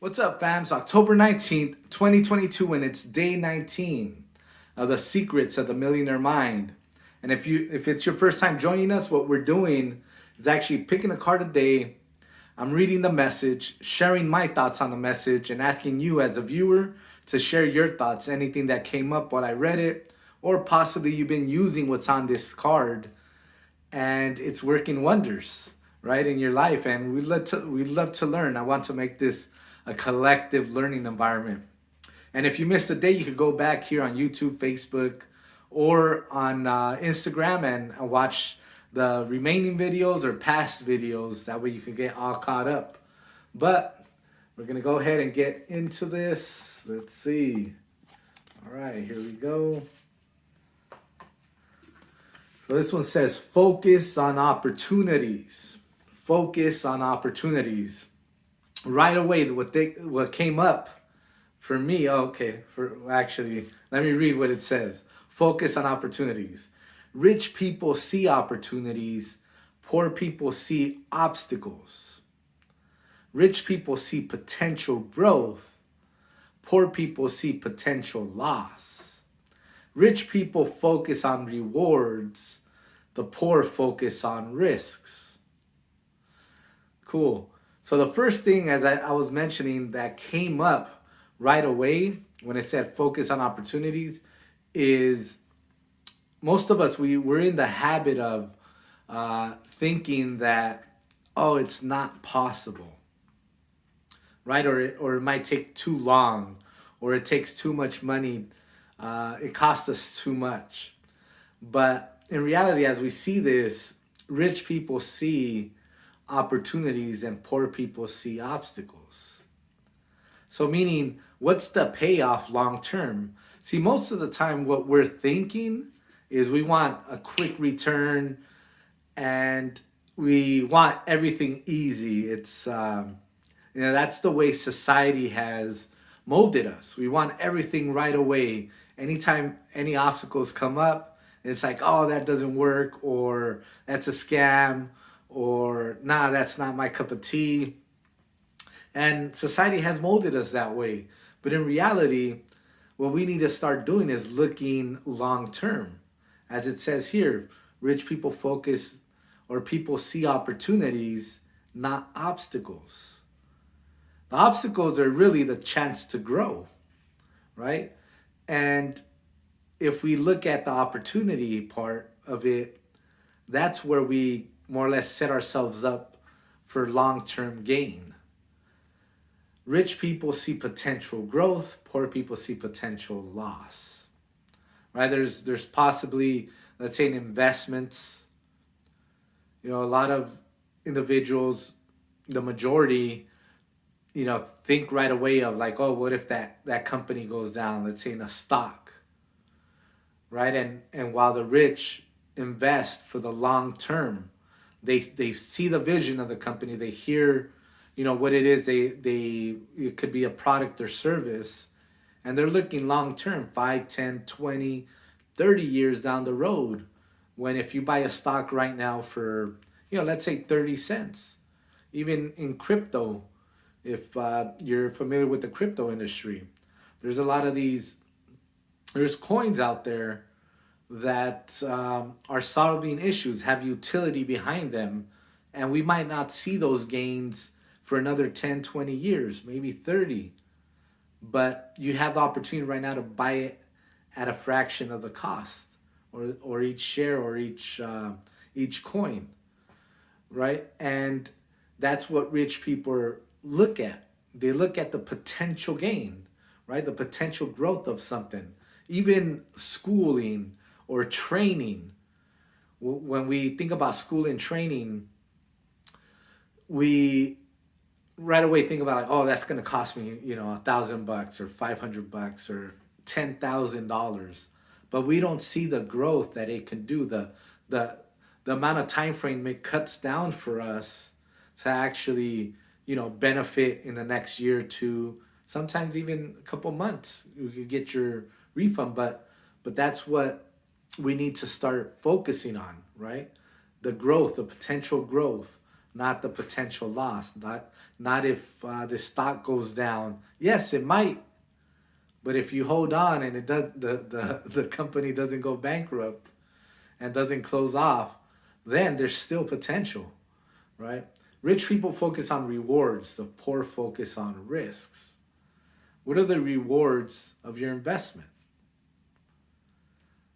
What's up, fam? It's October 19th, 2022, and it's day 19 of the secrets of the Millionaire Mind. And if it's your first time joining us, what we're doing is actually picking a card a day. I'm reading the message, sharing my thoughts on the message, and asking you as a viewer to share your thoughts, anything that came up while I read it, or possibly you've been using what's on this card and it's working wonders, right, in your life. And we'd love to learn. I want to make this a collective learning environment. And if you missed a day, you could go back here on YouTube, Facebook, or on Instagram and watch the remaining videos or past videos. That way you can get all caught up. But we're going to go ahead and get into this. Let's see. All right, here we go. So this one says, focus on opportunities. Focus on opportunities. Right away, what came up for me, actually, let me read what it says. Focus on opportunities. Rich people see opportunities. Poor people see obstacles. Rich people see potential growth. Poor people see potential loss. Rich people focus on rewards. The poor focus on risks. Cool. So the first thing, as I was mentioning, that came up right away when it said focus on opportunities is most of us, we're in the habit of thinking that, oh, it's not possible, right? Or it might take too long, or it takes too much money. It costs us too much. But in reality, as we see this, rich people see opportunities and poor people see obstacles. So meaning, what's the payoff long term? See, most of the time what we're thinking is we want a quick return and we want everything easy. It's that's the way society has molded us. We want everything right away. Anytime any obstacles come up, it's like, oh, that doesn't work, or that's a scam, or nah, that's not my cup of tea. And society has molded us that way. But in reality, what we need to start doing is looking long term. As it says here, rich people focus, or people see opportunities, not obstacles. The obstacles are really the chance to grow, right? And if we look at the opportunity part of it, that's where we more or less set ourselves up for long-term gain. Rich people see potential growth, poor people see potential loss. Right? There's possibly, let's say, in investments, a lot of individuals, the majority, think right away of like, oh, what if that company goes down, let's say in a stock, right? And while the rich invest for the long term, they see the vision of the company, they hear, what it is, it could be a product or service, and they're looking long term, 5, 10, 20, 30 years down the road. When if you buy a stock right now for, let's say 30 cents, even in crypto, if you're familiar with the crypto industry, there's a lot of there's coins out there that are solving issues, have utility behind them, and we might not see those gains for another 10, 20 years, maybe 30. But you have the opportunity right now to buy it at a fraction of the cost, or each share, or each coin, right? And that's what rich people look at. They look at the potential gain, right? The potential growth of something. Even schooling or training. When we think about school and training, we right away think about like, oh, that's going to cost me, $1,000 or $500 or $10,000. But we don't see the growth that it can do. The amount of time frame it cuts down for us to actually, benefit in the next year or two, sometimes even a couple months, you could get your refund. But that's what we need to start focusing on, right? The growth, the potential growth, not the potential loss. Not if the stock goes down. Yes, it might, but if you hold on and it does, the company doesn't go bankrupt and doesn't close off, then there's still potential, right? Rich people focus on rewards, the poor focus on risks. What are the rewards of your investment?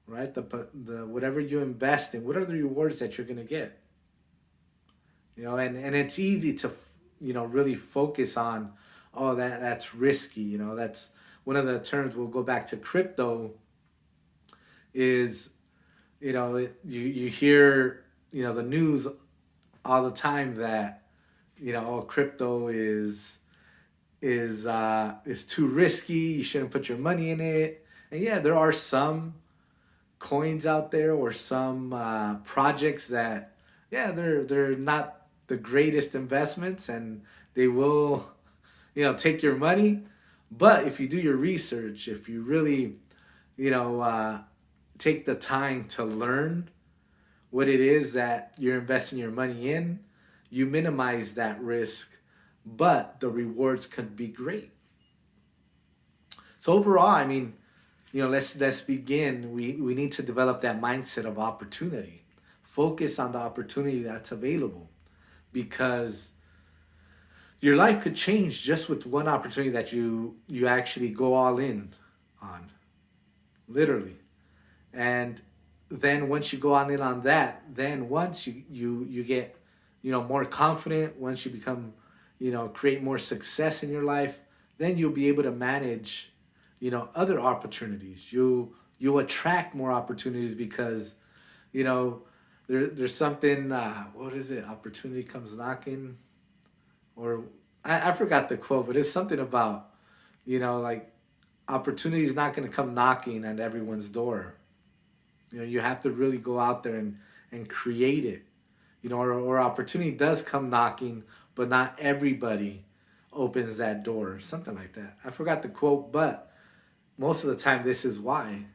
Right? The whatever you invest in, what are the rewards that you're going to get? And it's easy to, really focus on, oh, that's risky. That's one of the terms. We'll go back to crypto. Is, you hear, the news all the time that, oh, crypto is too risky. You shouldn't put your money in it. And yeah, there are some coins out there or some projects that, yeah, they're not the greatest investments, and they will, take your money. But if you do your research, if you really, take the time to learn what it is that you're investing your money in, you minimize that risk, but the rewards could be great. So overall, I mean, let's begin. We need to develop that mindset of opportunity. Focus on the opportunity that's available, because your life could change just with one opportunity that you actually go all in on, literally. And then once you go on in on that, then once you get, more confident, once you become, create more success in your life, then you'll be able to manage, other opportunities. You attract more opportunities because, there's something, what is it? Opportunity comes knocking, or I forgot the quote, but it's something about, like, opportunity is not going to come knocking at everyone's door. You have to really go out there and create it. Or opportunity does come knocking, but not everybody opens that door. Something like that. I forgot the quote, but most of the time this is why.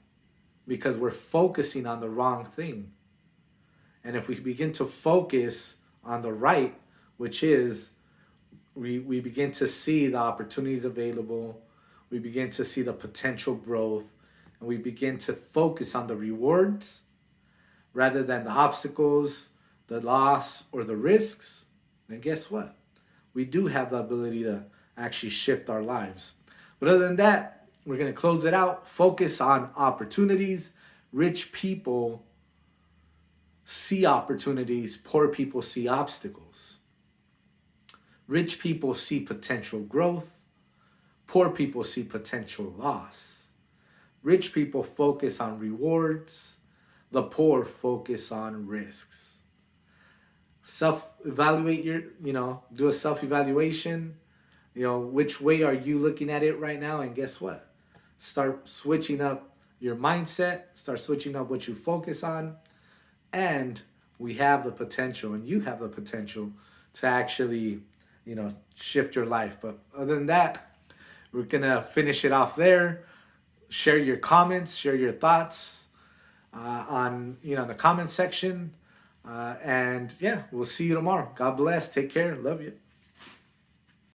Because we're focusing on the wrong thing. And if we begin to focus on the right, which is we begin to see the opportunities available, we begin to see the potential growth, and we begin to focus on the rewards rather than the obstacles, the loss, or the risks, then guess what? We do have the ability to actually shift our lives. But other than that, we're going to close it out. Focus on opportunities. Rich people see opportunities. Poor people see obstacles. Rich people see potential growth. Poor people see potential loss. Rich people focus on rewards. The poor focus on risks. Self-evaluate do a self-evaluation. Which way are you looking at it right now? And guess what? Start switching up your mindset. Start switching up what you focus on. And we have the potential, and you have the potential to actually, shift your life. But other than that, we're going to finish it off there. Share your comments, share your thoughts on, the comment section. And yeah, we'll see you tomorrow. God bless. Take care. Love you.